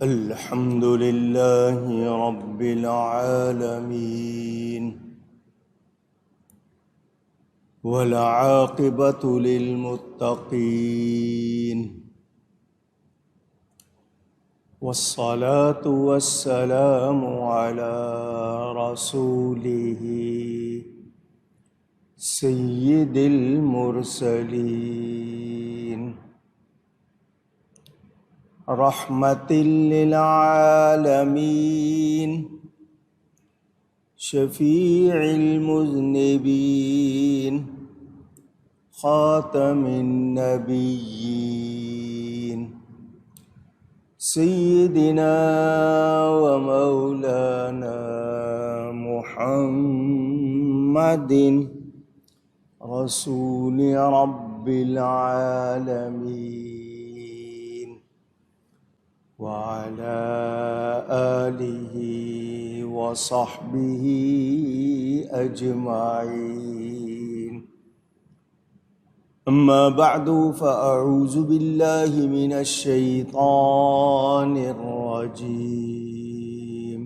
الحمد لله رب العالمين والعاقبة للمتقين والصلاة والسلام على رسوله سيد المرسلين رحمة للعالمين شفيع المذنبين خاتم النبيين سيدنا ومولانا محمد رسول رب العالمين وعلى آله وصحبه أجمعين. أما بعد فأعوذ بالله من الشيطان الرجيم.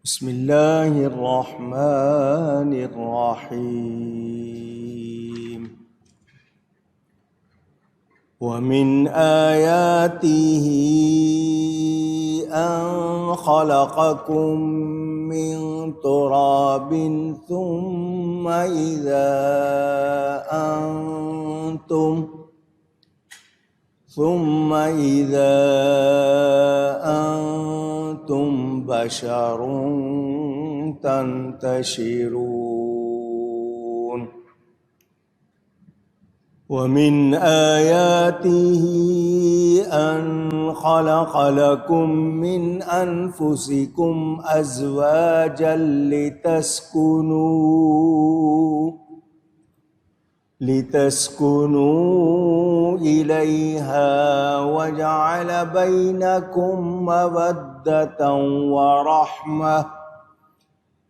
بسم الله الرحمن الرحيم. ومن آياته أن خلقكم من تراب ثم إذا أنتم بشر تنتشرون. ومن آياته أن خلق لكم من أنفسكم أزواجا لتسكنوا إليها وجعل بينكم مودة ورحمة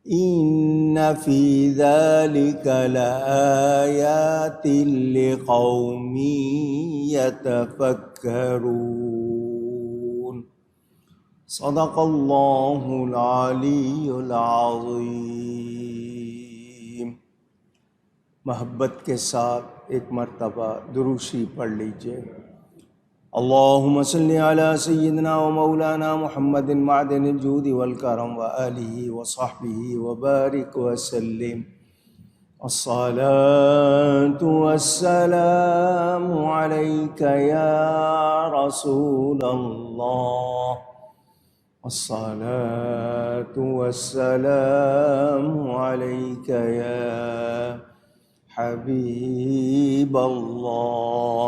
إن في ذلك لآيات لقوم يتفكرون. صدق الله العلی العظیم. محبت کے ساتھ ایک مرتبہ درود شریف پڑھ لیجئے. اللهم صل على سيدنا ومولانا محمد معدن الجود والكرم وآله وصحبه وبارك وسلم. الصلاة والسلام عليك يا رسول الله. الصلاة والسلام عليك يا حبيب الله.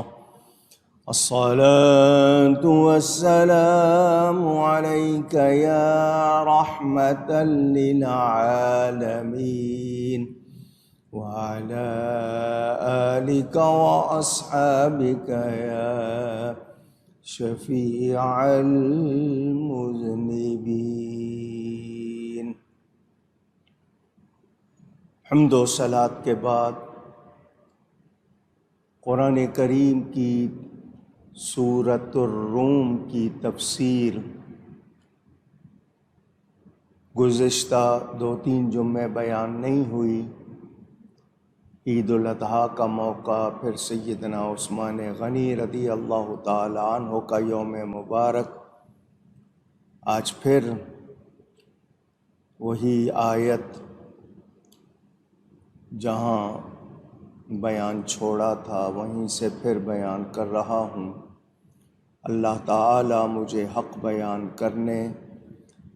الصلاة والسلام عليك يا رحمة للعالمين وعلى آلك وأصحابك يا شفيع المذنبين. حمد و صلاۃ کے بعد قرآن کریم کی سورۃ الروم کی تفسیر گزشتہ 2-3 جمعے بیان نہیں ہوئی. عید الاضحیٰ کا موقع، پھر سیدنا عثمان غنی رضی اللہ تعالی عنہ کا یوم مبارک. آج پھر وہی آیت جہاں بیان چھوڑا تھا وہیں سے پھر بیان کر رہا ہوں. اللہ تعالی مجھے حق بیان کرنے،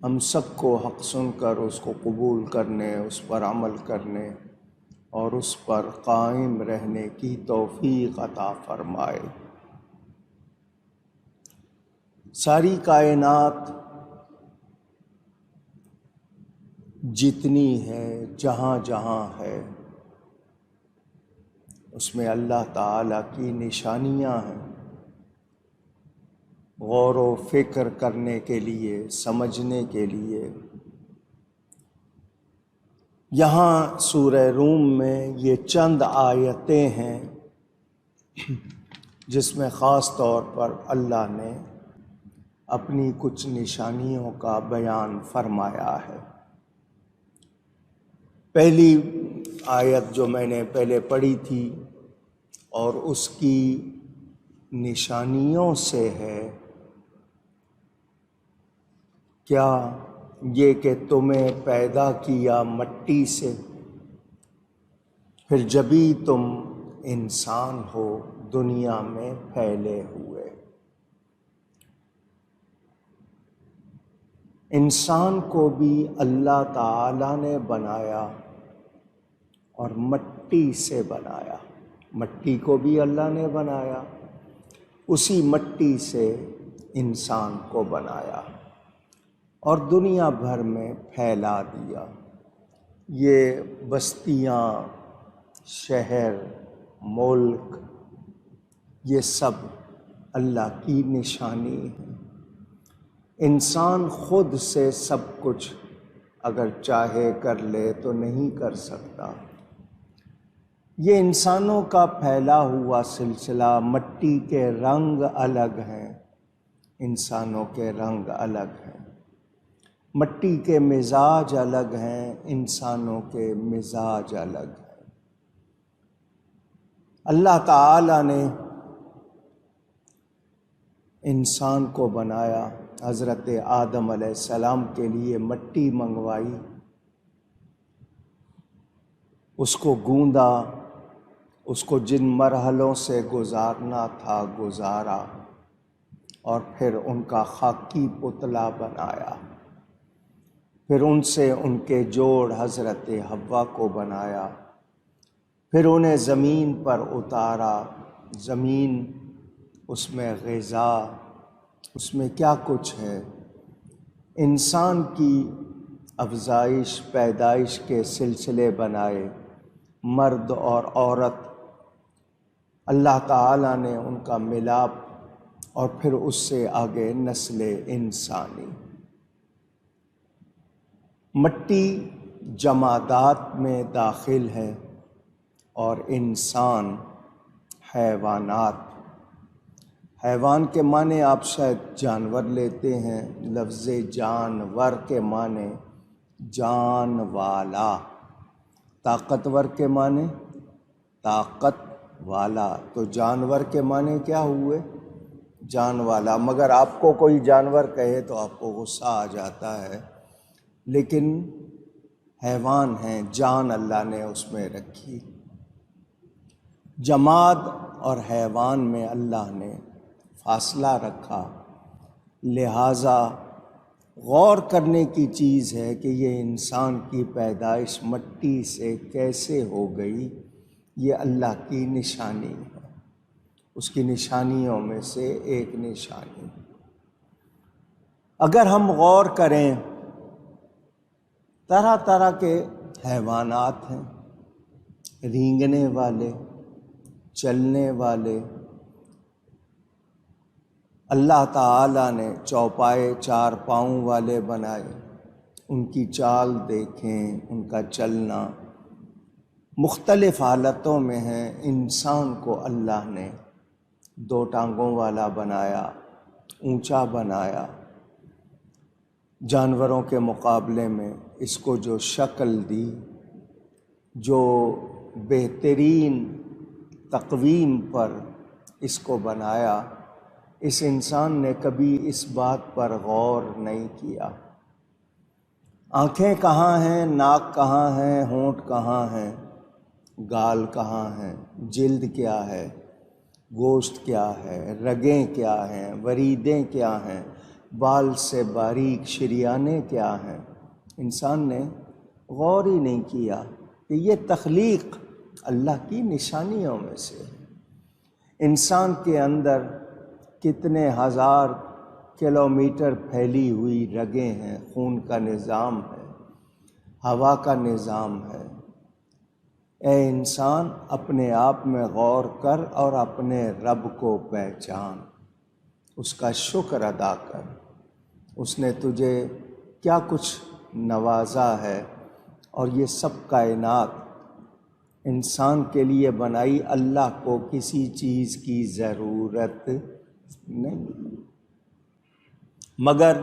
ہم سب کو حق سن کر اس کو قبول کرنے، اس پر عمل کرنے اور اس پر قائم رہنے کی توفیق عطا فرمائے. ساری کائنات جتنی ہے، جہاں جہاں ہے، اس میں اللہ تعالیٰ کی نشانیاں ہیں. غور و فکر کرنے کے لیے، سمجھنے کے لیے. یہاں سورہ روم میں یہ چند آیتیں ہیں جس میں خاص طور پر اللہ نے اپنی کچھ نشانیوں کا بیان فرمایا ہے۔ پہلی آیت جو میں نے پہلے پڑھی تھی اور اس کی نشانیوں سے ہے کیا یہ کہ تمہیں پیدا کیا مٹی سے، پھر جبھی تم انسان ہو دنیا میں پھیلے ہوئے۔ انسان کو بھی اللہ تعالیٰ نے بنایا اور مٹی سے بنایا، مٹی کو بھی اللہ نے بنایا، اسی مٹی سے انسان کو بنایا اور دنیا بھر میں پھیلا دیا۔ یہ بستیاں، شہر، ملک، یہ سب اللہ کی نشانی ہے۔ انسان خود سے سب کچھ اگر چاہے کر لے تو نہیں کر سکتا۔ یہ انسانوں کا پھیلا ہوا سلسلہ، مٹی کے رنگ الگ ہیں، انسانوں کے رنگ الگ ہیں، مٹی کے مزاج الگ ہیں، انسانوں کے مزاج الگ ہیں۔ اللہ تعالیٰ نے انسان کو بنایا، حضرت آدم علیہ السلام کے لیے مٹی منگوائی، اس کو گوندا، اس کو جن مرحلوں سے گزارنا تھا گزارا، اور پھر ان کا خاکی پتلا بنایا، پھر ان سے ان کے جوڑ حضرت حوا کو بنایا، پھر انہیں زمین پر اتارا۔ زمین، اس میں غذا، اس میں کیا کچھ ہے، انسان کی افزائش پیدائش کے سلسلے بنائے، مرد اور عورت، اللہ تعالیٰ نے ان کا ملاپ، اور پھر اس سے آگے نسل انسانی۔ مٹی جمادات میں داخل ہے اور انسان حیوانات۔ حیوان کے معنی آپ شاید جانور لیتے ہیں، لفظ جانور کے معنی جان والا، طاقتور کے معنی طاقت والا، تو جانور کے معنی کیا ہوئے؟ جان والا۔ مگر آپ کو کوئی جانور کہے تو آپ کو غصہ آ جاتا ہے، لیکن حیوان ہیں، جان اللہ نے اس میں رکھی۔ جماد اور حیوان میں اللہ نے فاصلہ رکھا، لہٰذا غور کرنے کی چیز ہے کہ یہ انسان کی پیدائش مٹی سے کیسے ہو گئی۔ یہ اللہ کی نشانی ہے، اس کی نشانیوں میں سے ایک نشانی۔ اگر ہم غور کریں، طرح طرح کے حیوانات ہیں، رینگنے والے، چلنے والے۔ اللہ تعالیٰ نے چوپائے چار پاؤں والے بنائے، ان کی چال دیکھیں، ان کا چلنا مختلف حالتوں میں ہے۔ انسان کو اللہ نے دو ٹانگوں والا بنایا، اونچا بنایا، جانوروں کے مقابلے میں اس کو جو شکل دی، جو بہترین تقویم پر اس کو بنایا، اس انسان نے کبھی اس بات پر غور نہیں کیا۔ آنکھیں کہاں ہیں، ناک کہاں ہیں، ہونٹ کہاں ہیں، گال کہاں ہیں، جلد کیا ہے، گوشت کیا ہے، رگیں کیا ہیں، وریدیں کیا ہیں، بال سے باریک شریانیں کیا ہیں۔ انسان نے غور ہی نہیں کیا کہ یہ تخلیق اللہ کی نشانیوں میں سے ہے۔ انسان کے اندر کتنے ہزار کلومیٹر پھیلی ہوئی رگیں ہیں، خون کا نظام ہے، ہوا کا نظام ہے۔ اے انسان، اپنے آپ میں غور کر اور اپنے رب کو پہچان، اس کا شکر ادا کر۔ اس نے تجھے کیا کچھ نوازا ہے، اور یہ سب کائنات انسان کے لیے بنائی۔ اللہ کو کسی چیز کی ضرورت نہیں۔ مگر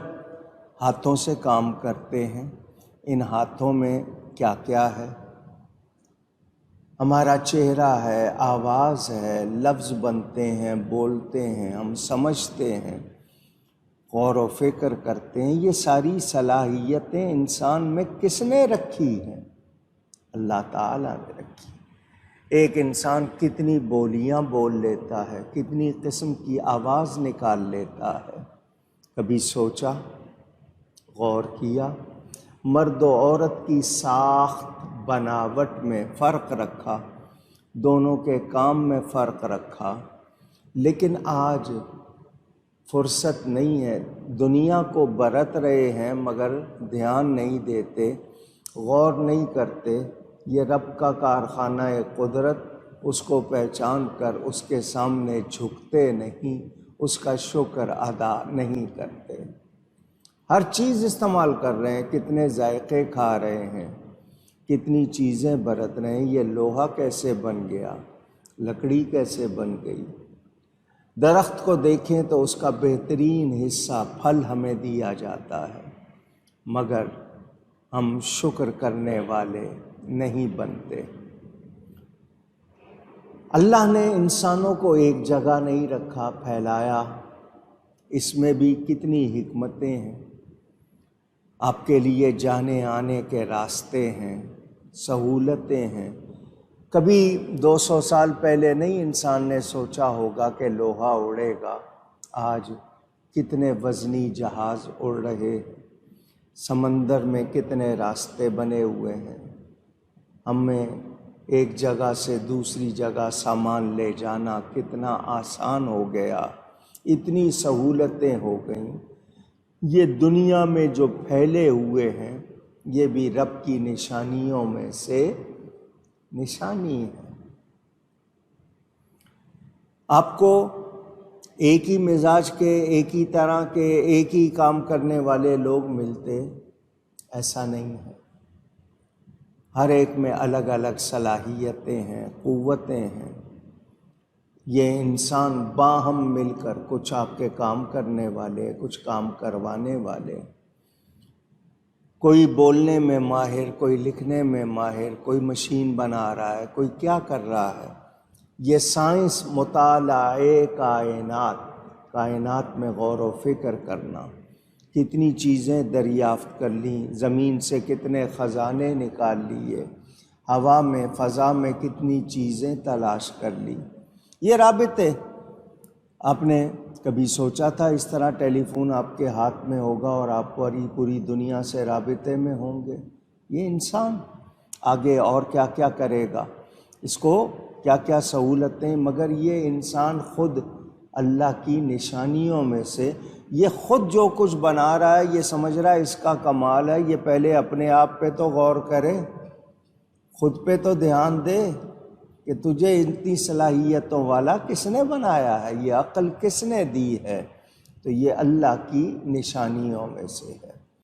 ہاتھوں سے کام کرتے ہیں۔ ان ہاتھوں میں کیا کیا ہے؟ ہمارا چہرہ ہے، آواز ہے، لفظ بنتے ہیں، بولتے ہیں، ہم سمجھتے ہیں، غور و فکر کرتے ہیں۔ یہ ساری صلاحیتیں انسان میں کس نے رکھی ہیں؟ اللہ تعالیٰ نے رکھی۔ ایک انسان کتنی بولیاں بول لیتا ہے، کتنی قسم کی آواز نکال لیتا ہے، کبھی سوچا، غور کیا؟ مرد و عورت کی ساخت بناوٹ میں فرق رکھا، دونوں کے کام میں فرق رکھا، لیکن آج فرصت نہیں ہے۔ دنیا کو برت رہے ہیں مگر دھیان نہیں دیتے، غور نہیں کرتے۔ یہ رب کا کارخانہ قدرت، اس کو پہچان کر اس کے سامنے جھکتے نہیں، اس کا شکر ادا نہیں کرتے۔ ہر چیز استعمال کر رہے ہیں، کتنے ذائقے کھا رہے ہیں، کتنی چیزیں برت رہے ہیں۔ یہ لوہا کیسے بن گیا، لکڑی کیسے بن گئی؟ درخت کو دیکھیں تو اس کا بہترین حصہ پھل ہمیں دیا جاتا ہے، مگر ہم شکر کرنے والے نہیں بنتے۔ اللہ نے انسانوں کو ایک جگہ نہیں رکھا، پھیلایا۔ اس میں بھی کتنی حکمتیں ہیں۔ آپ کے لیے جانے آنے کے راستے ہیں، سہولتیں ہیں۔ کبھی 200 سال پہلے نہیں انسان نے سوچا ہوگا کہ لوہا اڑے گا۔ آج کتنے وزنی جہاز اڑ رہے ہیں، سمندر میں کتنے راستے بنے ہوئے ہیں۔ ہمیں ایک جگہ سے دوسری جگہ سامان لے جانا کتنا آسان ہو گیا، اتنی سہولتیں ہو گئیں۔ یہ دنیا میں جو پھیلے ہوئے ہیں، یہ بھی رب کی نشانیوں میں سے نشانی ہے۔ آپ کو ایک ہی مزاج کے، ایک ہی طرح کے، ایک ہی کام کرنے والے لوگ ملتے، ایسا نہیں ہے۔ ہر ایک میں الگ الگ صلاحیتیں ہیں، قوتیں ہیں۔ یہ انسان باہم مل کر، کچھ آپ کے کام کرنے والے، کچھ کام کروانے والے، کوئی بولنے میں ماہر، کوئی لکھنے میں ماہر، کوئی مشین بنا رہا ہے، کوئی کیا کر رہا ہے۔ یہ سائنس، مطالعہ کائنات میں غور و فکر کرنا، کتنی چیزیں دریافت کر لیں، زمین سے کتنے خزانے نکال لیے، ہوا میں، فضا میں کتنی چیزیں تلاش کر لی۔ یہ رابطے، آپ نے کبھی سوچا تھا اس طرح ٹیلی فون آپ کے ہاتھ میں ہوگا اور آپ پوری دنیا سے رابطے میں ہوں گے؟ یہ انسان آگے اور کیا کیا کرے گا، اس کو کیا کیا سہولتیں، مگر یہ انسان خود اللہ کی نشانیوں میں سے، یہ خود جو کچھ بنا رہا ہے، یہ سمجھ رہا ہے اس کا کمال ہے۔ یہ پہلے اپنے آپ پہ تو غور کرے، خود پہ تو دھیان دے کہ تجھے اتنی صلاحیتوں والا کس نے بنایا ہے، یہ عقل کس نے دی ہے؟ تو یہ اللہ کی نشانیوں میں سے ہے۔